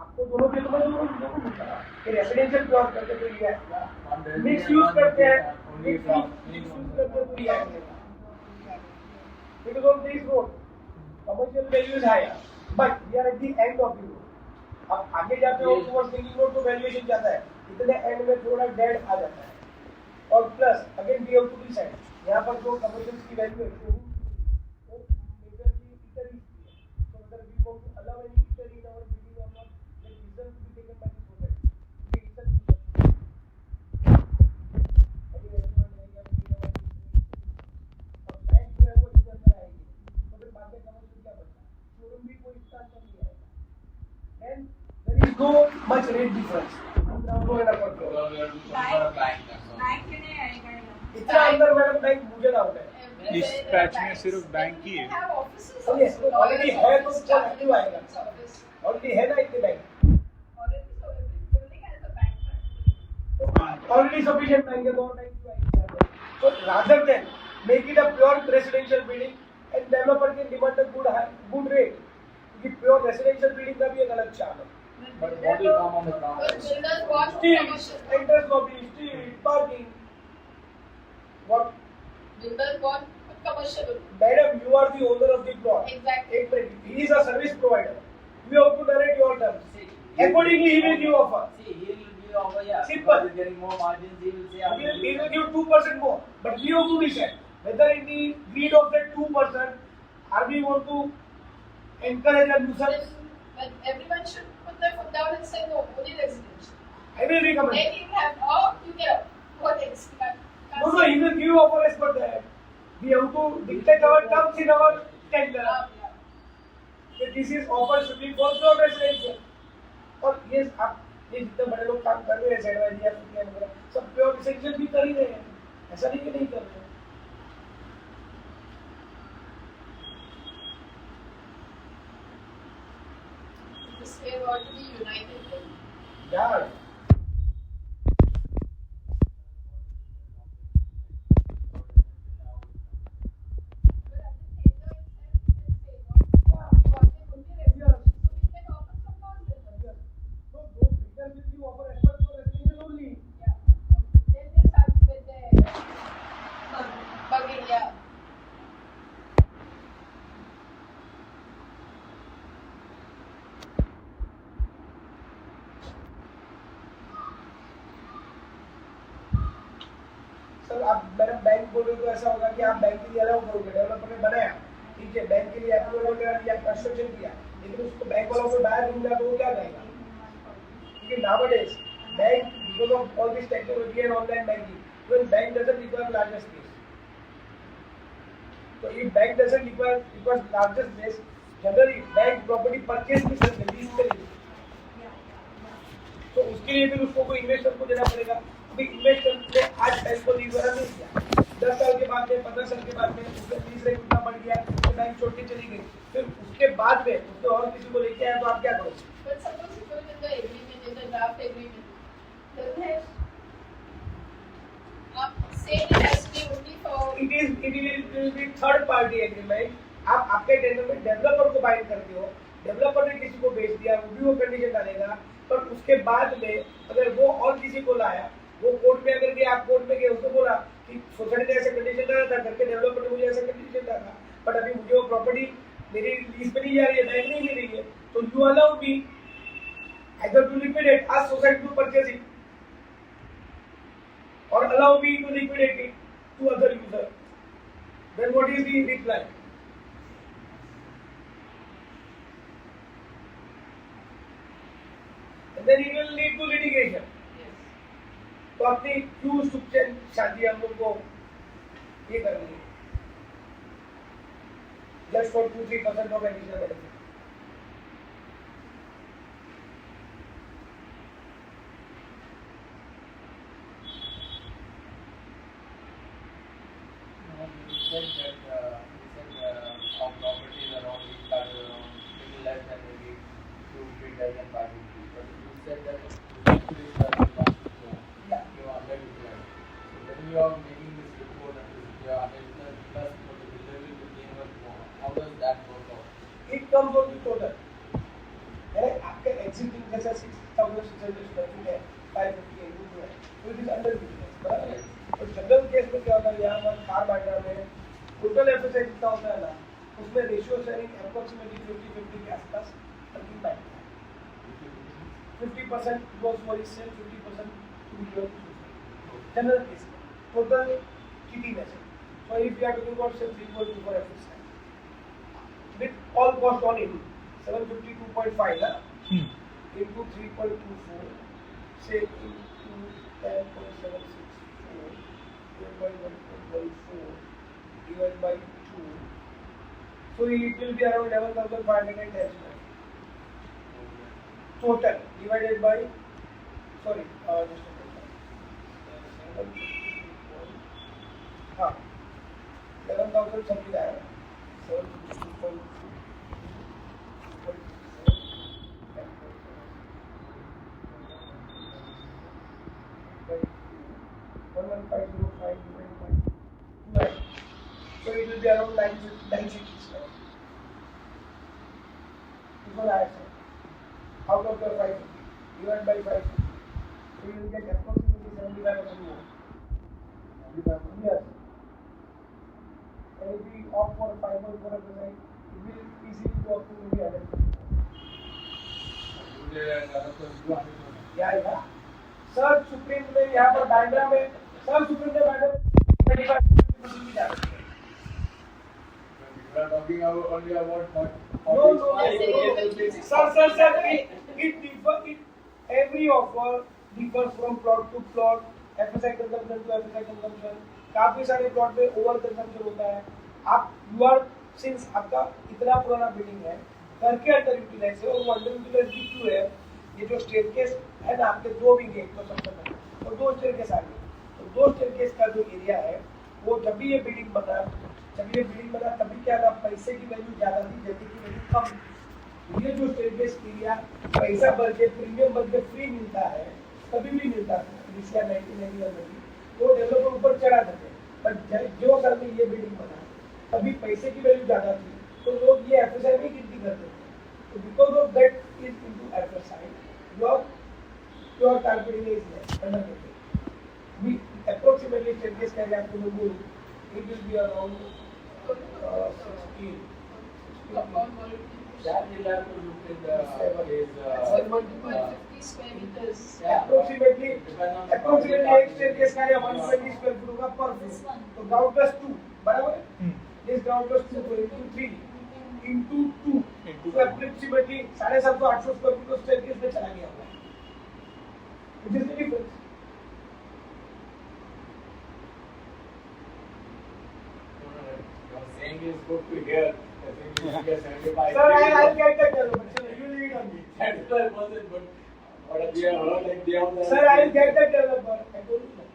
आपको दोनों के तो मैं रेसिडेंशियल प्लॉट करके तो ये मिक्स यूज करते हैं, मिक्स यूज करते तो ये because on this road commercial value is higher but we are at the end of the road. अब आगे जाते हो towards thinking road तो वैल्यूएशन जाता है, इतने एंड में थोड़ा डेड आ जाता है। और plus again we have to decide यहाँ पर जो कमर्शियल की वैल्यू है वो मेजरली इटरी है, so whether we want to allow any ittery in our building or not, the decision to be taken by the society. We decide अभी restaurant रहेगा building और बैंक जो है वो इधर पर आएगी, तो फिर बाद में कमर्शियल क्या बचता है, शोरूम भी कोई इसका अंतर नहीं आएगा, and there is no much rate difference. इतना अंदर मैडम बैंक मुझे डाउट है इस पैच में सिर्फ बैंक ही है। ऑलरेडी है तो क्या एक्टिव आएगा, ऑलरेडी है ना इतने बैंक, ऑलरेडी सफिशिएंट बैंक है, दोनों बैंक तो rather than make it a pure residential building end developer can demand a good rate, क्योंकि प्योर रेसिडेंशियल बिल्डिंग का भी एक अलग चार्ज है। But what will come on the ground? Street, entrance lobby, street, parking. What? Builders want commercial. Madam, you are the owner of the plot. Exactly. एक minute. He is a service provider. You have to narrate your terms. Accordingly, he will give offer. See, he will give offer, yeah. Simple. Because he's getting more margins, he will say, He will give 2% more. But we have to decide whether in the greed of that 2%, are we want to encourage a nuisance? But everyone should put their foot down and say no, only residential. I will recommend. Then you have, oh, you get what else? No, he will give offer as per that. We have to dictate our terms in our tender. That this is offer should be for pure residential. और ये आप ये जितने बड़े लोग काम कर रहे हैं ZYD या फिर वगैरह सब प्योर रेसिडेंशियल भी कर ही रहे हैं, ऐसा नहीं कि नहीं कर रहे हैं। This way we ought to be united. यार सर आप मेरा बैंक बोल रहे हो तो ऐसा होगा कि आप बैंक के लिए अलाउ करोगे, डेवलपर ने बनाया ठीक है, बैंक के लिए अप्रूवल वगैरह लिया, कंस्ट्रक्शन किया, लेकिन उसको बैंक वालों को बाहर ढूंढा तो वो क्या करेगा, क्योंकि nowadays bank because of all this technology and online banking, even bank doesn't require larger space. So if bank doesn't require larger space, generally bank property purchase भी कर लेती है, तो उसके लिए फिर उसको कोई इन्वेस्टर को देना पड़ेगा। अभी इन्वेस्टर ने आज बैंक को रिजर्व नहीं किया, 10 साल के बाद में 15 साल के बाद में उसका फीस रेट उतना बढ़ गया तो बैंक छोड़ के चली गई, फिर उसके बाद में उसने और किसी को लेके आया तो आप क्या करोगे? But suppose you put in the agreement, in the draft agreement, doesn't it? Say it has to be only for. It will be third party agreement. आप आपके टेंडर में डेवलपर को बाइंड करते हो, डेवलपर ने किसी को बेच दिया, वो भी वो कंडीशन डालेगा, पर उसके बाद में अगर वो और किसी को लाया, वो कोर्ट में अगर गया, आप कोर्ट में गए, उसको बोला कि सोसाइटी ने ऐसा कंडीशन डाला था करके डेवलपर ने मुझे ऐसा कंडीशन डाला, बट अभी मुझे वो प्रॉपर्टी मेरी लीज पे नहीं जा रही है, बैंक नहीं मिल रही है, तो you allow me either to liquidate, ask society to purchase it, or allow me to liquidate it to other user. Then what is the reply? And then it will lead to litigation. Yes. तो अपनी क्यों सुख चैन शादी हम लोग को ये करनी है just for 2-3% of additional benefit. You said that our properties around we started around little less than maybe 2 feet less than 5 feet. But you said that eventually it has belongs to Yeah. you are underutilized. So when you are making this report and this you are underutilized plus for the delivery to gain much more, how does that work out? It comes on the total. यानी आपका existing जैसा 6,600 square feet है 550 है तो it is under utilised बराबर है। तो general case में क्या होता है यहाँ पर कार बांटना में टोटल एफएसआई कितना होता है ना उसमें रेशियो शेयरिंग अप्रोक्सीमेटली 50-50 के आसपास तक बैठता है 50% goes for his sale 50% to your general case में टोटल किटी में से so if you are talking about say 3.2 for FSI with all cost on in 752.5 na into 3.24 say into 10.764 divided by 1.14 divided by 2 so it will be around 11,510 total divided by sorry just a minute 11,000 something आया 752.2 So it will be around 960. This one I have said. Out of your 550, divided by 550, so you will get approximately 75% more. 75%? Yes. And if we opt for 5.4%, it will easily go up to maybe 100%. Yeah. Sir supreme ने यहाँ पर बांद्रा में sir supreme ने बांद्रा में 25% की जाती है। We are talking about only about No. Sir. It differ. Every offer differs from plot to plot, FSI consumption to FSI consumption. काफी सारे प्लॉट में ओवर कंजम्पशन होता है। आप यू आर सिंस आपका इतना पुराना बिल्डिंग है घर के अंडर यूटिलाइज है और वो अंडर यूटिलाइज भी क्यों है ये जो स्टेयरकेस है ना आपके दो भी गेट तो सबसे पहले और दो स्टेयरकेस आ गए तो दो स्टेयरकेस का जो एरिया है वो जब भी ये बिल्डिंग बना तभी क्या था पैसे की वैल्यू ज्यादा थी जगह की वैल्यू कम ये जो स्टेयरकेस एरिया पैसा बढ़ के प्रीमियम बढ़ के फ्री मिलता है कभी भी मिलता था 1991 में तो डेवलपर ऊपर चढ़ा देते पर जो साल में ये बिल्डिंग बना तभी पैसे की वैल्यू ज्यादा थी तो लोग ये एफएसआई में गिनती करते थे तो because of that is into FSI your targeting is less underrated. We approximately staircase carry आपको मैं बोलूँ it will be around 16. that will have to look in the is 150 square meters. Approximately depend on एक staircase carry 120 square foot होगा per floor. तो ground plus 2 बराबर है? This ground plus 2 तो into 3 into 2 तो approximately 750-800 square foot तो staircase में चला गया होगा. Which is the difference. You're saying is good to hear. I think you should get 75. Sir, I'll get that developer. You leave it on me. 75% good. What we have heard like they are the Sir, I'll get that developer. I told you that.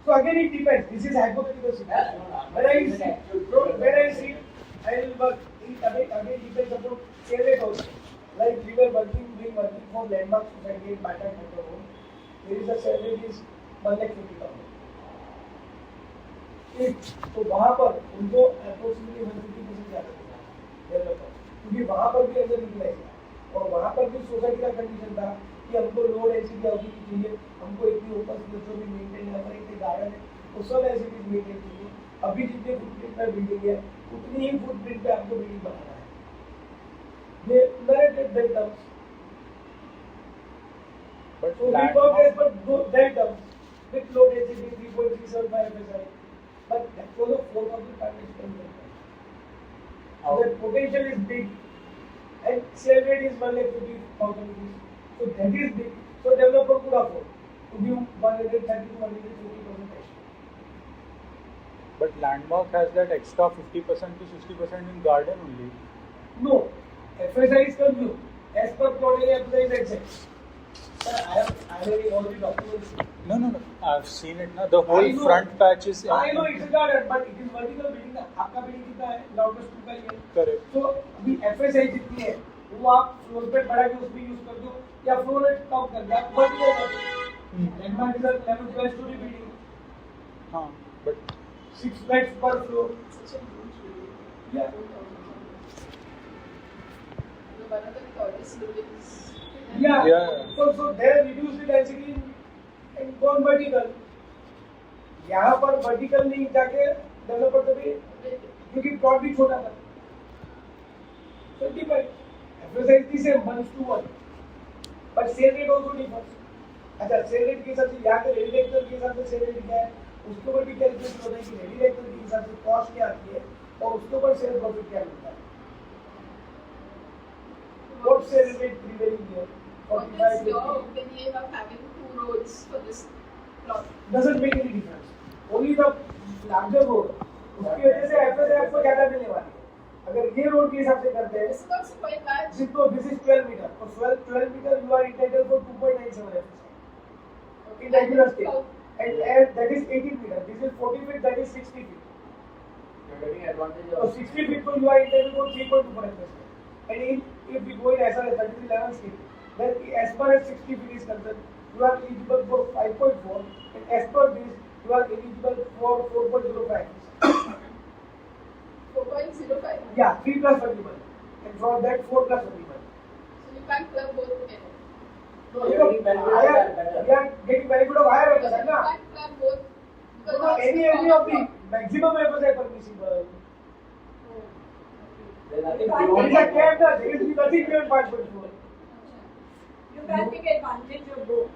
So again, it depends. This is hypothetical situation. When I see, I will work. It again depends upon salary also. Like we were working for Landmark Society in Bata Motor Road. There is a salary is 1,50,000. तो वहाँ पर उनको approximately 150% ज़्यादा देना developer क्योंकि वहाँ पर भी अंदर यूटिलाइज था और वहाँ पर भी सोसाइटी का कंडीशन था कि हमको लोड ऐसी हाउसिंग की चाहिए हमको इतनी ओपन स्पेस जो भी मेंटेन है हमारे इतने गार्डन है वो सब ऐसी चीज मेंटेन चाहिए अभी जितने फुटप्रिंट पे बिल्डिंग है उतनी ही फुटप्रिंट पे आपको बिल्डिंग बनाना है ये narrated that terms But so we work as per that terms with low density 3.375 FSI, but that was a 4,500 square meter. So the potential is big, and sale rate is 1,50,000 rupees. So that is big. So developer could afford to give 130 to 150% cash. But Landmark has that extra 50% to 60% in garden only. No, FSI is consumed as per plot area FSI is exact. Sir, I have all the documents. No. I've seen it now. The whole I know. front patch is. I know it's a garden, but it is vertical building ना. आपका building कितना है? Loudest 2 का ही है. Correct. So अभी FSI जितनी है, वो आप फ्लोर पे बढ़ा के उसमें यूज कर दो या फ्लोर रेट कम कर दो. Vertical है. Landmark is a 11-12 story building. हाँ, but 6 flats per floor. Such a huge building. Yeah. 4,000. One of the tallest buildings. Yeah. Yeah. So they have reduced the density and gone vertical. यहाँ पर vertical नहीं जाके developer तो भी क्योंकि plot भी छोटा था. So it depends. FSI is the same 1:1, but sale rate also differs. अच्छा sale rate के हिसाब से यहाँ के ready rector के हिसाब से sale rate क्या है उसके ऊपर भी कैलकुलेट होता है कि ready rector के हिसाब से cost क्या आती है और उसके ऊपर sale profit क्या मिलता है. What sale rate prevailing here? What is your opinion of having 2 roads for this plot? Doesn't make any difference. Only the larger road. उसकी वजह से FSI आपको ज़्यादा मिलने वाली है. अगर ये रोड के हिसाब से करते हैं, This is also quite large. this is 12 meter. For 12 meter, you are entitled for 2.97 FSI. In regular state. And that is 18 meter. This is 40 feet, that is 60 feet. You're getting advantage So of 60 feet, so you are entitled for 3.24 FSI. And if we go in SR 3311 scheme, then as far as 60 feet is concerned, you are eligible for 5.4, and as per this, you are eligible for 4.05. 4.05. Yeah, 3 plus available, and for that 4 plus available. So you can't club both together. So You're getting benefit of that better. we are getting benefit of higher Because FSI, you na? can't club both. So Because any of the maximum FSI permissible. There's nothing Fine. There is beyond a cap, na? There is nothing beyond 5.4. You can take advantage of both.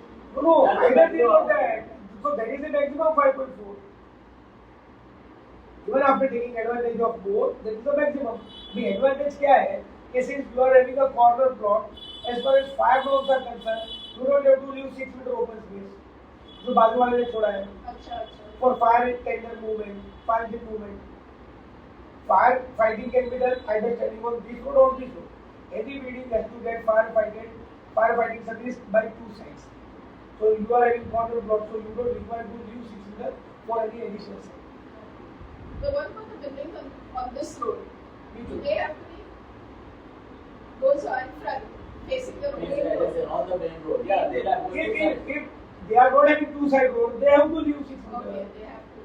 No, either thing or that. So that is the maximum 5.4. Even after taking advantage of both, that is the maximum. The advantage क्या है? कि since you are having a corner plot, as far as fire norms are concerned, you don't have to leave 6 meter open space. जो बाजू वाले ने छोड़ा है. अच्छा. For fire tender movement, fire engine movement. Fire fighting can be done either standing on this road or this road. Any building has to get firefighting service by 2 sides. So you are having corner block, so you don't require to leave 6 meter for any additional side. The one for the buildings on this road, Me do too. they have to be those are in front, facing the Yes, main yes, road? yes, on the main road. Yeah, they'll have to If they are not having 2 side road, they have to leave 6 meter. Okay, they have to.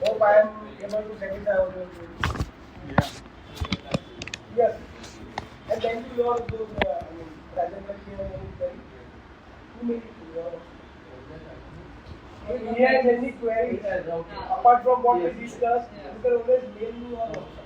Hope I am able to satisfy all your queries. Yeah. Yes. And thank you all those, Rajendra here and very 2 minutes. If he has any queries, apart from what we discussed, you can always mail me or WhatsApp.